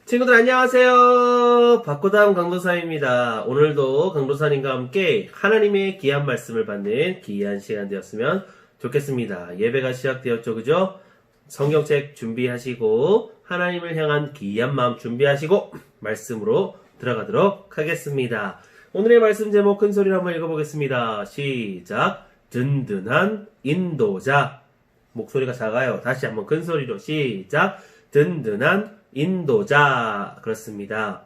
친구들 안녕하세요. 박고담 강도사입니다. 오늘도 강도사님과 함께 하나님의 귀한 말씀을 받는 귀한 시간 되었으면 좋겠습니다. 예배가 시작되었죠, 그죠? 성경책 준비하시고 하나님을 향한 귀한 마음 준비하시고 말씀으로 들어가도록 하겠습니다. 오늘의 말씀 제목 큰 소리로 한번 읽어보겠습니다. 시작. 든든한 인도자. 목소리가 작아요. 다시 한번 큰 소리로 시작. 든든한 인도자. 그렇습니다.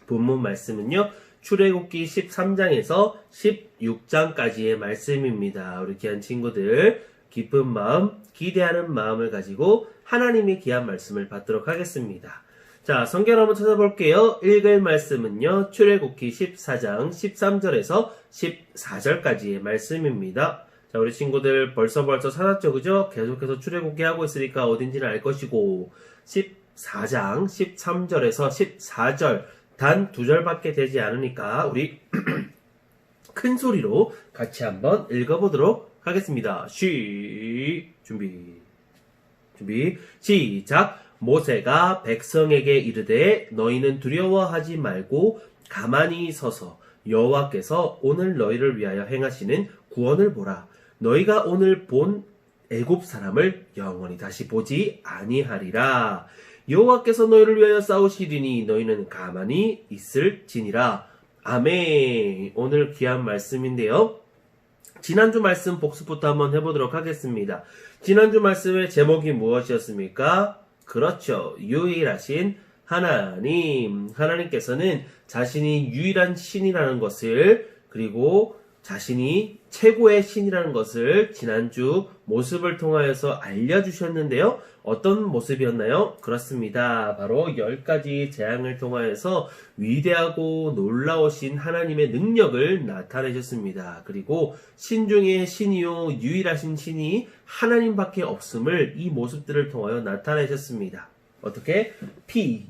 본문 말씀은요, 출애굽기 13장에서 16장까지의 말씀입니다. 우리 귀한 친구들, 기쁜 마음, 기대하는 마음을 가지고 하나님의 귀한 말씀을 받도록 하겠습니다. 자, 성경 한번 찾아볼게요. 읽을 말씀은요, 출애굽기 14장 13절에서 14절까지의 말씀입니다. 자, 우리 친구들 벌써 찾았죠, 그죠? 계속해서 출애굽기 하고 있으니까 어딘지는 알 것이고, 14장 13절에서 14절 단 2절밖에 되지 않으니까 우리 큰 소리로 같이 한번 읽어보도록 하겠습니다. 준비 시작. 모세가 백성에게 이르되 너희는 두려워하지 말고 가만히 서서 여호와께서 오늘 너희를 위하여 행하시는 구원을 보라. 너희가 오늘 본 애굽 사람을 영원히 다시 보지 아니하리라. 여호와께서 너희를 위하여 싸우시리니 너희는 가만히 있을지니라. 아멘. 오늘 귀한 말씀인데요. 지난주 말씀 복습부터 한번 해보도록 하겠습니다. 지난주 말씀의 제목이 무엇이었습니까? 그렇죠. 유일하신 하나님. 하나님께서는 자신이 유일한 신이라는 것을, 그리고 자신이 최고의 신이라는 것을 지난주 모습을 통하여서 알려주셨는데요. 어떤 모습이었나요? 그렇습니다. 바로 10가지 재앙을 통하여서 위대하고 놀라우신 하나님의 능력을 나타내셨습니다. 그리고 신 중에 신이요 유일하신 신이 하나님밖에 없음을 이 모습들을 통하여 나타내셨습니다. 어떻게? 피,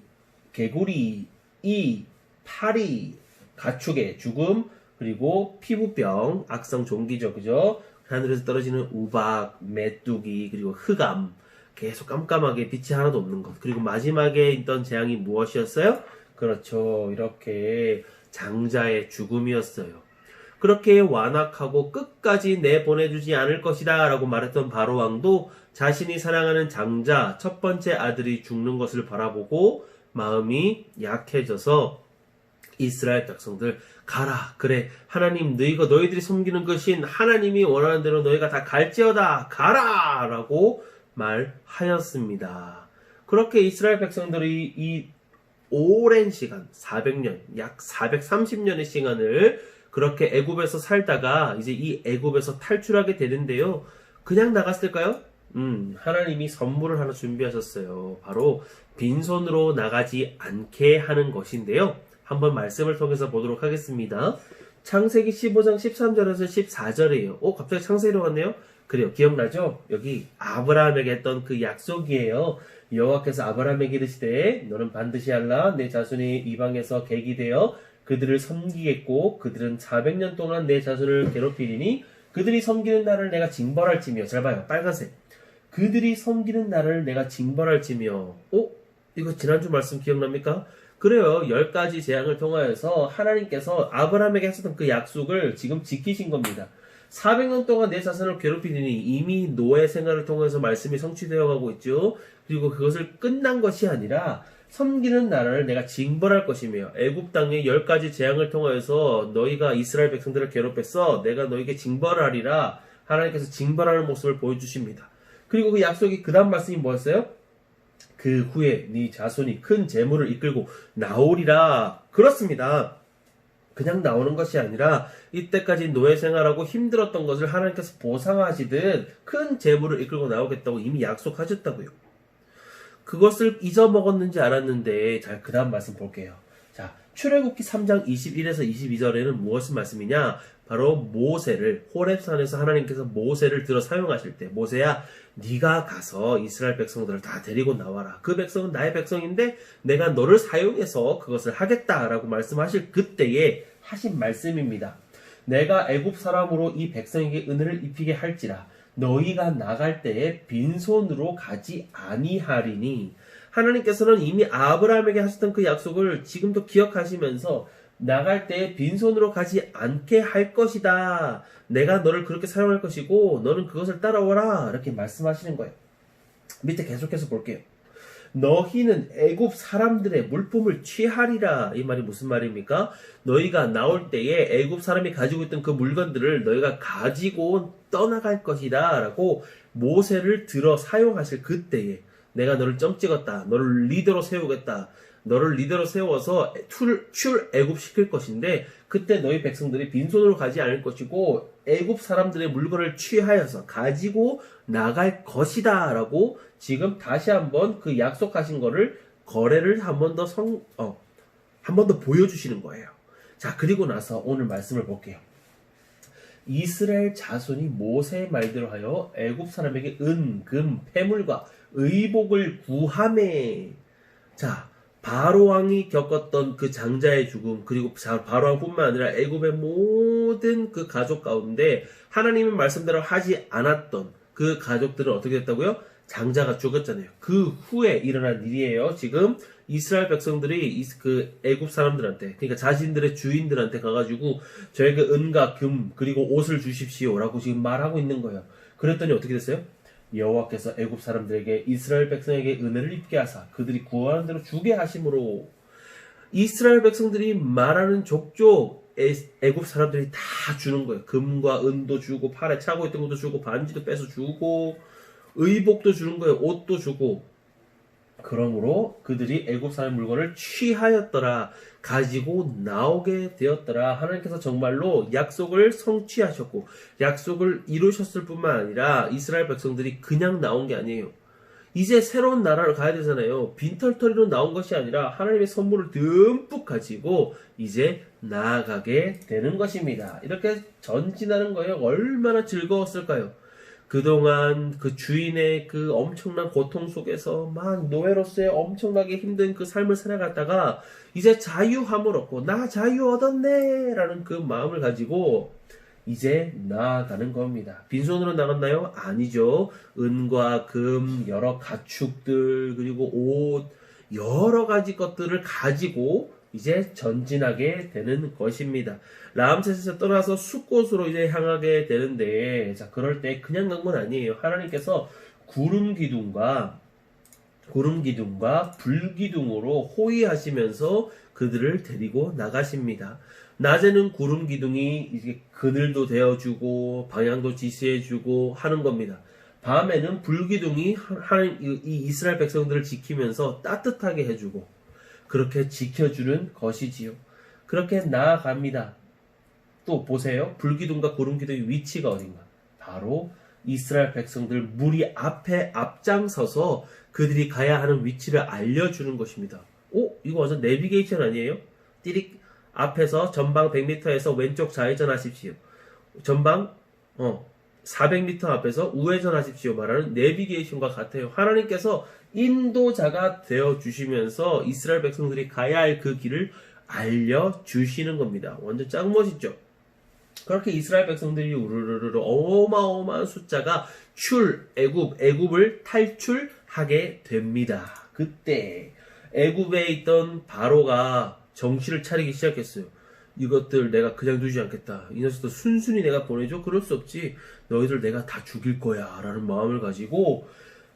개구리, 이, 파리, 가축의 죽음, 그리고 피부병, 악성 종기죠, 그죠? 하늘에서 떨어지는 우박, 메뚜기, 그리고 흑암, 계속 깜깜하게 빛이 하나도 없는 것. 그리고 마지막에 있던 재앙이 무엇이었어요? 그렇죠, 이렇게 장자의 죽음이었어요. 그렇게 완악하고 끝까지 내보내주지 않을 것이다 라고 말했던 바로왕도 자신이 사랑하는 장자, 첫 번째 아들이 죽는 것을 바라보고 마음이 약해져서 이스라엘 백성들 가라. 그래, 하나님 너희들이 섬기는 그 신 하나님이 원하는 대로 너희가 다 갈지어다. 가라! 라고 말하였습니다. 그렇게 이스라엘 백성들이 이 오랜 시간, 400년, 약 430년의 시간을 그렇게 애굽에서 살다가 이제 이 애굽에서 탈출하게 되는데요. 그냥 나갔을까요? 하나님이 선물을 하나 준비하셨어요. 바로 빈손으로 나가지 않게 하는 것인데요. 한번 말씀을 통해서 보도록 하겠습니다. 창세기 15장 13절에서 14절이에요. 갑자기 창세기로 갔네요? 그래요. 기억나죠? 여기 아브라함에게 했던 그 약속이에요. 여호와께서 아브라함에게 이르시되 너는 반드시 알라. 내 자손이 이방에서 객이 되어 그들을 섬기겠고 그들은 400년 동안 내 자손을 괴롭히리니 그들이 섬기는 날을 내가 징벌할지며. 잘 봐요. 빨간색. 그들이 섬기는 날을 내가 징벌할지며. 이거 지난주 말씀 기억납니까? 그래요. 10가지 재앙을 통하여서 하나님께서 아브라함에게 하셨던 그 약속을 지금 지키신 겁니다. 400년 동안 내 자손을 괴롭히니 이미 노예 생활을 통해서 말씀이 성취되어 가고 있죠. 그리고 그것을 끝난 것이 아니라 섬기는 나라를 내가 징벌할 것이며 애굽 땅의 10가지 재앙을 통하여서 너희가 이스라엘 백성들을 괴롭혔어. 내가 너희에게 징벌하리라. 하나님께서 징벌하는 모습을 보여주십니다. 그리고 그 약속이 그 다음 말씀이 뭐였어요? 그 후에 네 자손이 큰 재물을 이끌고 나오리라. 그렇습니다. 그냥 나오는 것이 아니라 이때까지 노예 생활하고 힘들었던 것을 하나님께서 보상하시듯 큰 재물을 이끌고 나오겠다고 이미 약속하셨다고요. 그것을 잊어먹었는지 알았는데, 자, 그 다음 말씀 볼게요. 자, 출애굽기 3장 21에서 22절에는 무엇의 말씀이냐? 바로 모세를, 호렙산에서 하나님께서 모세를 들어 사용하실 때, 모세야, 네가 가서 이스라엘 백성들을 다 데리고 나와라. 그 백성은 나의 백성인데 내가 너를 사용해서 그것을 하겠다라고 말씀하실 그때에 하신 말씀입니다. 내가 애굽 사람으로 이 백성에게 은혜를 입히게 할지라 너희가 나갈 때에 빈손으로 가지 아니하리니 하나님께서는 이미 아브라함에게 하셨던 그 약속을 지금도 기억하시면서 나갈 때 빈손으로 가지 않게 할 것이다. 내가 너를 그렇게 사용할 것이고 너는 그것을 따라오라. 이렇게 말씀하시는 거예요. 밑에 계속해서 볼게요. 너희는 애굽 사람들의 물품을 취하리라. 이 말이 무슨 말입니까? 너희가 나올 때에 애굽 사람이 가지고 있던 그 물건들을 너희가 가지고 떠나갈 것이다 라고 모세를 들어 사용하실 그때에 내가 너를 점 찍었다. 너를 리더로 세우겠다. 너를 리더로 세워서 출애굽시킬 것인데 그때 너희 백성들이 빈손으로 가지 않을 것이고 애굽 사람들의 물건을 취하여서 가지고 나갈 것이다 라고 지금 다시 한번 그 약속하신 거를 거래를 한 번 더 한 번 더 보여주시는 거예요. 자, 그리고 나서 오늘 말씀을 볼게요. 이스라엘 자손이 모세의 말대로 하여 애굽 사람에게 은, 금, 폐물과 의복을 구하매. 자, 바로왕이 겪었던 그 장자의 죽음, 그리고 바로왕뿐만 아니라 애굽의 모든 그 가족 가운데 하나님의 말씀대로 하지 않았던 그 가족들은 어떻게 됐다고요? 장자가 죽었잖아요. 그 후에 일어난 일이에요. 지금 이스라엘 백성들이 그 애굽 사람들한테, 그러니까 자신들의 주인들한테 가가지고 저에게 은과 금 그리고 옷을 주십시오라고 지금 말하고 있는 거예요. 그랬더니 어떻게 됐어요? 여호와께서 애굽 사람들에게 이스라엘 백성에게 은혜를 입게 하사 그들이 구하는 대로 주게 하심으로 이스라엘 백성들이 말하는 족족 애굽 사람들이 다 주는 거예요. 금과 은도 주고 팔에 차고 있던 것도 주고 반지도 빼서 주고 의복도 주는 거예요. 옷도 주고. 그러므로 그들이 애굽 사람 물건을 취하였더라. 가지고 나오게 되었더라. 하나님께서 정말로 약속을 성취하셨고 약속을 이루셨을 뿐만 아니라 이스라엘 백성들이 그냥 나온 게 아니에요. 이제 새로운 나라를 가야 되잖아요. 빈털터리로 나온 것이 아니라 하나님의 선물을 듬뿍 가지고 이제 나아가게 되는 것입니다. 이렇게 전진하는 거예요. 얼마나 즐거웠을까요? 그동안 그 주인의 그 엄청난 고통 속에서 막 노예로서의 엄청나게 힘든 그 삶을 살아갔다가 이제 자유함을 얻고 나 자유 얻었네 라는 그 마음을 가지고 이제 나아가는 겁니다. 빈손으로 나갔나요? 아니죠. 은과 금, 여러 가축들 그리고 옷 여러 가지 것들을 가지고 이제 전진하게 되는 것입니다. 라암셋에서 떠나서 숫곳으로 이제 향하게 되는데, 자, 그럴 때 그냥 간 건 아니에요. 하나님께서 구름 기둥과 불기둥으로 호위하시면서 그들을 데리고 나가십니다. 낮에는 구름 기둥이 이제 그늘도 되어주고 방향도 지시해주고 하는 겁니다. 밤에는 불기둥이 이 이스라엘 백성들을 지키면서 따뜻하게 해주고 그렇게 지켜주는 것이지요. 그렇게 나아갑니다. 또 보세요. 불기둥과 구름기둥의 위치가 어딘가. 바로 이스라엘 백성들 무리 앞에 앞장서서 그들이 가야 하는 위치를 알려주는 것입니다. 오? 이거 완전 내비게이션 아니에요? 띠릭 앞에서 전방 100m에서 왼쪽 좌회전 하십시오. 전방 400m 앞에서 우회전 하십시오. 말하는 내비게이션과 같아요. 하나님께서 인도자가 되어주시면서 이스라엘 백성들이 가야 할 그 길을 알려주시는 겁니다. 완전 짱 멋있죠? 그렇게 이스라엘 백성들이 우르르르 어마어마한 숫자가 애굽을 탈출하게 됩니다. 그때 애굽에 있던 바로가 정신을 차리기 시작했어요. 이것들 내가 그냥 두지 않겠다. 이 녀석들 순순히 내가 보내줘? 그럴 수 없지. 너희들 내가 다 죽일 거야. 라는 마음을 가지고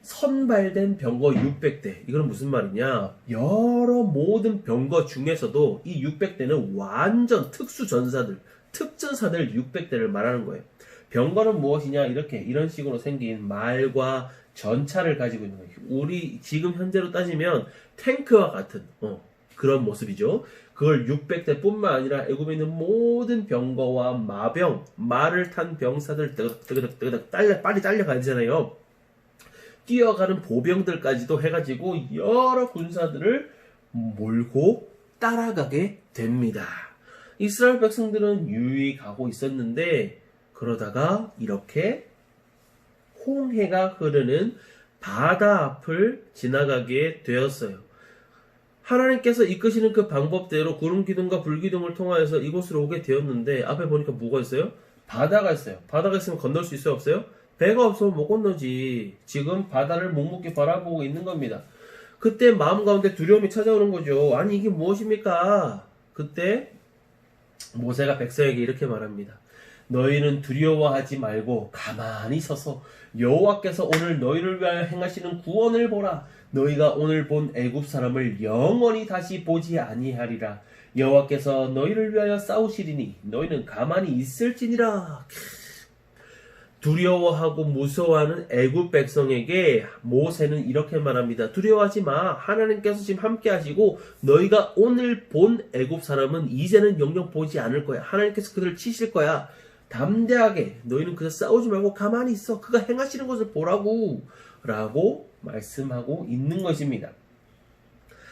선발된 병거 600대. 이건 무슨 말이냐? 여러 모든 병거 중에서도 이 600대는 완전 특수 전사들, 특전사들 600대를 말하는 거예요. 병거는 무엇이냐? 이런 식으로 생긴 말과 전차를 가지고 있는 거예요. 우리 지금 현재로 따지면 탱크와 같은 그런 모습이죠. 그걸 600대 뿐만 아니라 애굽에 있는 모든 병거와 마병, 말을 탄 병사들 뜨그득 빨리 딸려가야 되잖아요. 뛰어가는 보병들까지도 해가지고 여러 군사들을 몰고 따라가게 됩니다. 이스라엘 백성들은 유유히 가고 있었는데 그러다가 이렇게 홍해가 흐르는 바다 앞을 지나가게 되었어요. 하나님께서 이끄시는 그 방법대로 구름기둥과 불기둥을 통하여서 이곳으로 오게 되었는데 앞에 보니까 뭐가 있어요? 바다가 있어요. 바다가 있으면 건널 수 있어요? 없어요? 배가 없으면 못 건너지. 지금 바다를 묵묵히 바라보고 있는 겁니다. 그때 마음 가운데 두려움이 찾아오는 거죠. 아니 이게 무엇입니까? 그때 모세가 백성에게 이렇게 말합니다. 너희는 두려워하지 말고 가만히 서서 여호와께서 오늘 너희를 위하여 행하시는 구원을 보라. 너희가 오늘 본 애굽 사람을 영원히 다시 보지 아니하리라. 여호와께서 너희를 위하여 싸우시리니 너희는 가만히 있을지니라. 두려워하고 무서워하는 애굽 백성에게 모세는 이렇게 말합니다. 두려워하지 마. 하나님께서 지금 함께 하시고 너희가 오늘 본 애굽 사람은 이제는 영영 보지 않을 거야. 하나님께서 그들을 치실 거야. 담대하게 너희는 그저 싸우지 말고 가만히 있어. 그가 행하시는 것을 보라고 라고 말씀하고 있는 것입니다.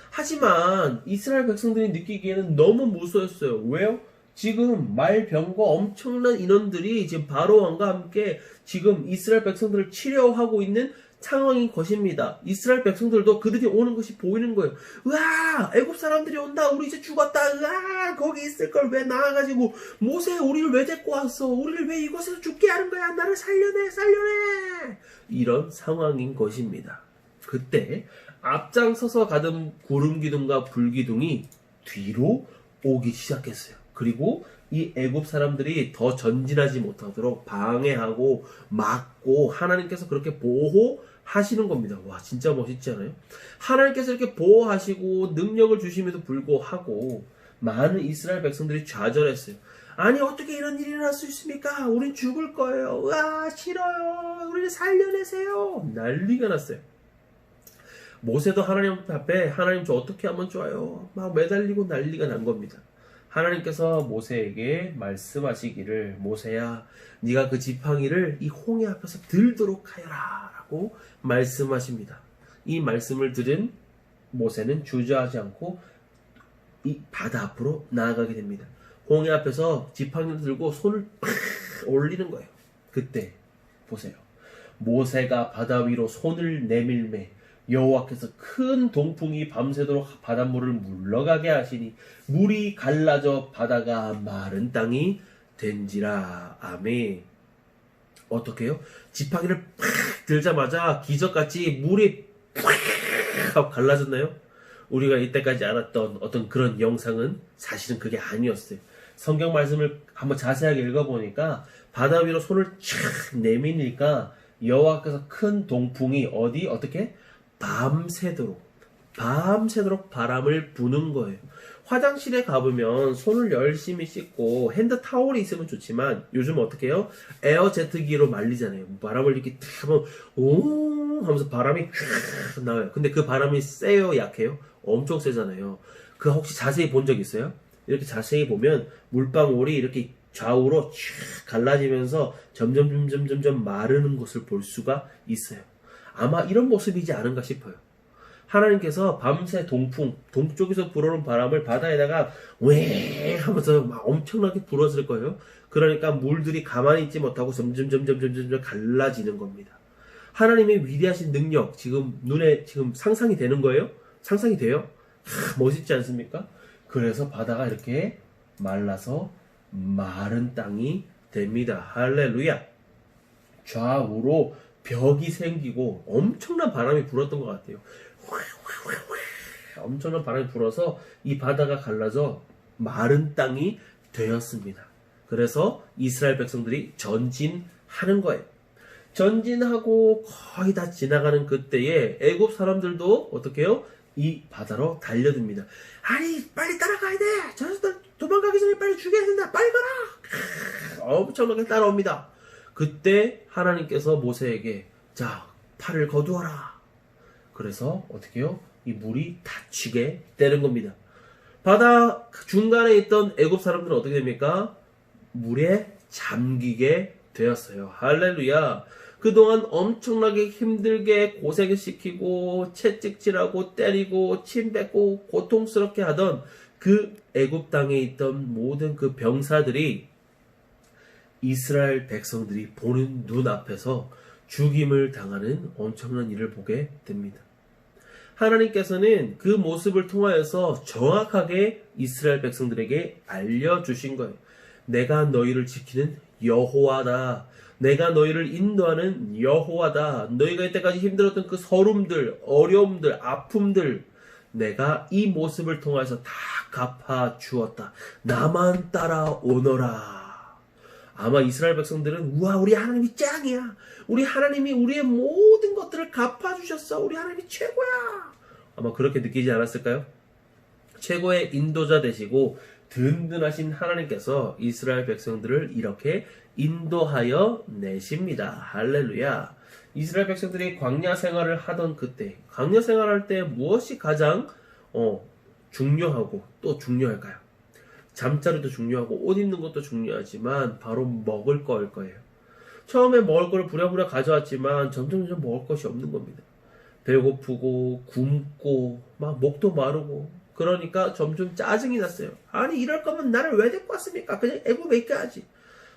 하지만 이스라엘 백성들이 느끼기에는 너무 무서웠어요. 왜요? 지금 말병과 엄청난 인원들이 지금 바로왕과 함께 지금 이스라엘 백성들을 치려하고 있는 상황인 것입니다. 이스라엘 백성들도 그들이 오는 것이 보이는 거예요. 으아! 애굽 사람들이 온다. 우리 이제 죽었다. 으아! 거기 있을 걸 왜 나와가지고 모세 우리를 왜 데리고 왔어? 우리를 왜 이곳에서 죽게 하는 거야? 나를 살려내! 살려내! 이런 상황인 것입니다. 그때 앞장서서 가던 구름기둥과 불기둥이 뒤로 오기 시작했어요. 그리고 이 애굽 사람들이 더 전진하지 못하도록 방해하고 막고 하나님께서 그렇게 보호하시는 겁니다. 와 진짜 멋있지 않아요? 하나님께서 이렇게 보호하시고 능력을 주심에도 불구하고 많은 이스라엘 백성들이 좌절했어요. 아니 어떻게 이런 일이 일어날 수 있습니까? 우린 죽을 거예요. 와 싫어요. 우리를 살려내세요. 난리가 났어요. 모세도 하나님 앞에 하나님 저 어떻게 하면 좋아요? 막 매달리고 난리가 난 겁니다. 하나님께서 모세에게 말씀하시기를 모세야 네가 그 지팡이를 이 홍해 앞에서 들도록 하여라 라고 말씀하십니다. 이 말씀을 들은 모세는 주저하지 않고 이 바다 앞으로 나아가게 됩니다. 홍해 앞에서 지팡이를 들고 손을 팍 올리는 거예요. 그때 보세요. 모세가 바다 위로 손을 내밀매 여호와께서 큰 동풍이 밤새도록 바닷물을 물러가게 하시니 물이 갈라져 바다가 마른 땅이 된지라. 아멘. 어떻게요? 지팡이를 팍 들자마자 기적같이 물이 팍 하고 갈라졌나요? 우리가 이때까지 알았던 어떤 그런 영상은 사실은 그게 아니었어요. 성경 말씀을 한번 자세하게 읽어보니까 바다 위로 손을 촥 내미니까 여호와께서 큰 동풍이 어떻게? 밤새도록 바람을 부는 거예요. 화장실에 가보면 손을 열심히 씻고 핸드타올이 있으면 좋지만 요즘 어떻게 해요? 에어 제트기로 말리잖아요. 바람을 이렇게 탁 하면 오 하면서 바람이 쫙 나와요. 근데 그 바람이 세요? 약해요? 엄청 세잖아요. 그 혹시 자세히 본 적 있어요? 이렇게 자세히 보면 물방울이 이렇게 좌우로 쫙 갈라지면서 점점 마르는 것을 볼 수가 있어요. 아마 이런 모습이지 않은가 싶어요. 하나님께서 밤새 동쪽에서 불어오는 바람을 바다에다가 웽 하면서 막 엄청나게 불었을 거예요. 그러니까 물들이 가만히 있지 못하고 점점 갈라지는 겁니다. 하나님의 위대하신 능력 지금 눈에 지금 상상이 되는 거예요? 상상이 돼요? 멋있지 않습니까? 그래서 바다가 이렇게 말라서 마른 땅이 됩니다. 할렐루야. 좌우로 벽이 생기고 엄청난 바람이 불었던 것 같아요. 엄청난 바람이 불어서 이 바다가 갈라져 마른 땅이 되었습니다. 그래서 이스라엘 백성들이 전진하는 거예요. 전진하고 거의 다 지나가는 그때에 애굽 사람들도 어떻게 해요? 이 바다로 달려듭니다. 아니 빨리 따라가야 돼. 저 녀석들 도망가기 전에 빨리 죽여야 된다. 빨리 가라. 엄청나게 따라옵니다. 그때 하나님께서 모세에게 자 팔을 거두어라. 그래서 어떻게 해요? 이 물이 닫히게 되는 겁니다. 바다 중간에 있던 애굽 사람들은 어떻게 됩니까? 물에 잠기게 되었어요. 할렐루야. 그동안 엄청나게 힘들게 고생을 시키고 채찍질하고 때리고 침 뱉고 고통스럽게 하던 그 애굽 땅에 있던 모든 그 병사들이 이스라엘 백성들이 보는 눈앞에서 죽임을 당하는 엄청난 일을 보게 됩니다. 하나님께서는 그 모습을 통하여서 정확하게 이스라엘 백성들에게 알려주신 거예요. 내가 너희를 지키는 여호와다. 내가 너희를 인도하는 여호와다. 너희가 이때까지 힘들었던 그 서름들, 어려움들, 아픔들 내가 이 모습을 통해서 다 갚아 주었다. 나만 따라오너라. 아마 이스라엘 백성들은 우와 우리 하나님이 짱이야. 우리 하나님이 우리의 모든 것들을 갚아주셨어. 우리 하나님이 최고야. 아마 그렇게 느끼지 않았을까요? 최고의 인도자 되시고 든든하신 하나님께서 이스라엘 백성들을 이렇게 인도하여 내십니다. 할렐루야. 이스라엘 백성들이 광야 생활을 하던 그때, 광야 생활할 때 무엇이 가장 중요하고 또 중요할까요? 잠자리도 중요하고 옷 입는 것도 중요하지만 바로 먹을 거일 거예요. 처음에 먹을 거를 부랴부랴 가져왔지만 점점 먹을 것이 없는 겁니다. 배고프고 굶고 막 목도 마르고 그러니까 점점 짜증이 났어요. 아니 이럴 거면 나를 왜 데리고 왔습니까? 그냥 애굽에 있게.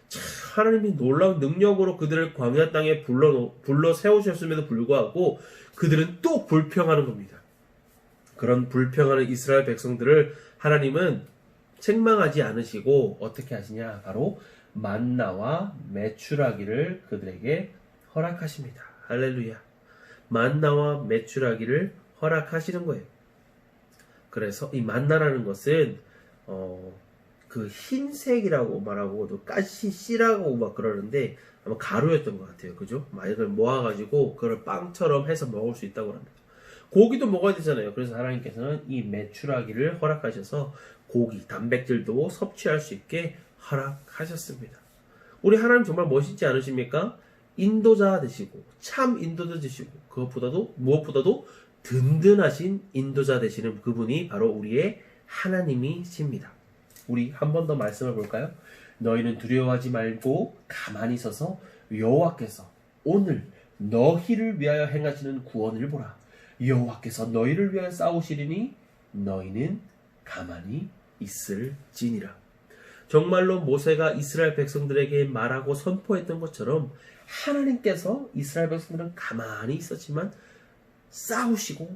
참 하나님이 놀라운 능력으로 그들을 광야 땅에 불러 세우셨음에도 불구하고 그들은 또 불평하는 겁니다. 그런 불평하는 이스라엘 백성들을 하나님은 책망하지 않으시고 어떻게 하시냐? 바로 만나와 메추라기를 그들에게 허락하십니다. 할렐루야. 만나와 메추라기를 허락하시는 거예요. 그래서 이 만나라는 것은 그 흰색이라고 말하고도 가시씨라고 막 그러는데 아마 가루였던 것 같아요. 그죠? 이걸 모아가지고 그걸 빵처럼 해서 먹을 수 있다고 합니다. 고기도 먹어야 되잖아요. 그래서 하나님께서는 이 메추라기를 허락하셔서 고기, 단백질도 섭취할 수 있게 허락하셨습니다. 우리 하나님 정말 멋있지 않으십니까? 인도자 되시고 참 인도자 되시고 무엇보다도 든든하신 인도자 되시는 그분이 바로 우리의 하나님이십니다. 우리 한 번 더 말씀을 볼까요? 너희는 두려워하지 말고 가만히 서서 여호와께서 오늘 너희를 위하여 행하시는 구원을 보라. 여호와께서 너희를 위하여 싸우시리니 너희는 가만히 있을지니라. 정말로 모세가 이스라엘 백성들에게 말하고 선포했던 것처럼 하나님께서 이스라엘 백성들은 가만히 있었지만 싸우시고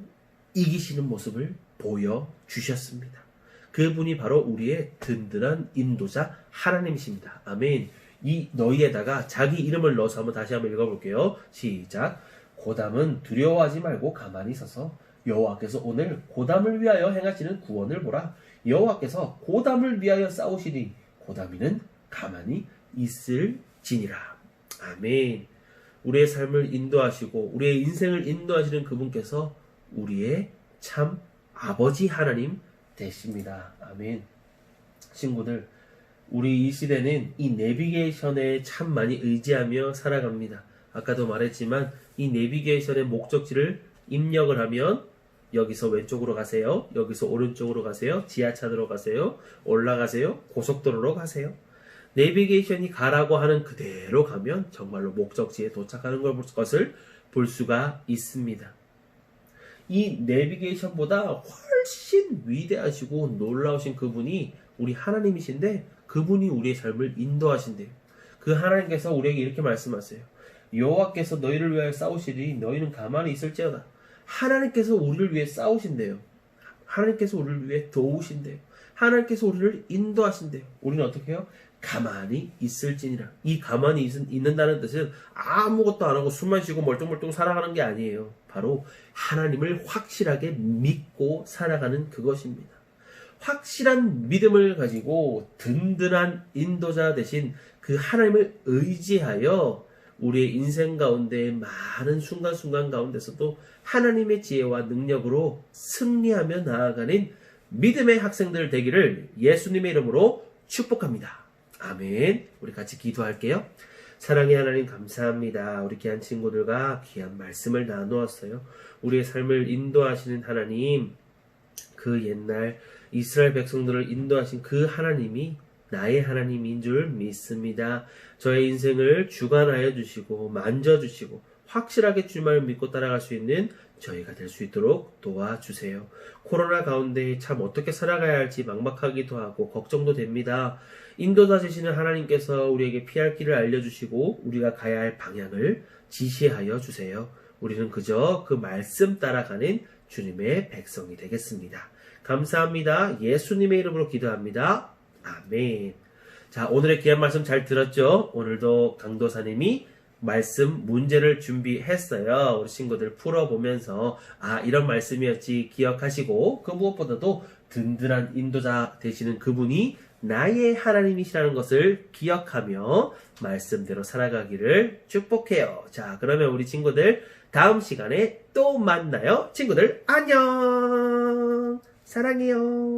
이기시는 모습을 보여주셨습니다. 그분이 바로 우리의 든든한 인도자 하나님이십니다. 아멘. 이 너희에다가 자기 이름을 넣어서 다시 한번 읽어볼게요. 시작. 고담은 두려워하지 말고 가만히 서서 여호와께서 오늘 고담을 위하여 행하시는 구원을 보라. 여호와께서 고담을 위하여 싸우시니 고담이는 가만히 있을지니라. 아멘. 우리의 삶을 인도하시고 우리의 인생을 인도하시는 그분께서 우리의 참 아버지 하나님 되십니다. 아멘. 친구들, 우리 이 시대는 이 내비게이션에 참 많이 의지하며 살아갑니다. 아까도 말했지만 이 내비게이션의 목적지를 입력을 하면 여기서 왼쪽으로 가세요. 여기서 오른쪽으로 가세요. 지하차도로 가세요. 올라가세요. 고속도로로 가세요. 내비게이션이 가라고 하는 그대로 가면 정말로 목적지에 도착하는 것을 볼 수가 있습니다. 이 내비게이션보다 훨씬 위대하시고 놀라우신 그분이 우리 하나님이신데 그분이 우리의 삶을 인도하신대요. 그 하나님께서 우리에게 이렇게 말씀하세요. 여호와께서 너희를 위하여 싸우시리니 너희는 가만히 있을지어다. 하나님께서 우리를 위해 싸우신대요. 하나님께서 우리를 위해 도우신대요. 하나님께서 우리를 인도하신대요. 우리는 어떻게 해요? 가만히 있을지니라. 이 가만히 있는다는 뜻은 아무것도 안 하고 숨만 쉬고 멀뚱멀뚱 살아가는 게 아니에요. 바로 하나님을 확실하게 믿고 살아가는 그것입니다. 확실한 믿음을 가지고 든든한 인도자 되신 그 하나님을 의지하여 우리의 인생 가운데 많은 순간순간 가운데서도 하나님의 지혜와 능력으로 승리하며 나아가는 믿음의 학생들 되기를 예수님의 이름으로 축복합니다. 아멘. 우리 같이 기도할게요. 사랑의 하나님 감사합니다. 우리 귀한 친구들과 귀한 말씀을 나누었어요. 우리의 삶을 인도하시는 하나님, 그 옛날 이스라엘 백성들을 인도하신 그 하나님이 나의 하나님인 줄 믿습니다. 저의 인생을 주관하여 주시고 만져주시고 확실하게 주님을 믿고 따라갈 수 있는 저희가 될 수 있도록 도와주세요. 코로나 가운데 참 어떻게 살아가야 할지 막막하기도 하고 걱정도 됩니다. 인도자 되시는 하나님께서 우리에게 피할 길을 알려주시고 우리가 가야 할 방향을 지시하여 주세요. 우리는 그저 그 말씀 따라가는 주님의 백성이 되겠습니다. 감사합니다. 예수님의 이름으로 기도합니다. 아멘. 자, 오늘의 귀한 말씀 잘 들었죠? 오늘도 강도사님이 말씀 문제를 준비했어요. 우리 친구들 풀어보면서 이런 말씀이었지 기억하시고 그 무엇보다도 든든한 인도자 되시는 그분이 나의 하나님이시라는 것을 기억하며 말씀대로 살아가기를 축복해요. 자, 그러면 우리 친구들 다음 시간에 또 만나요. 친구들 안녕. 사랑해요.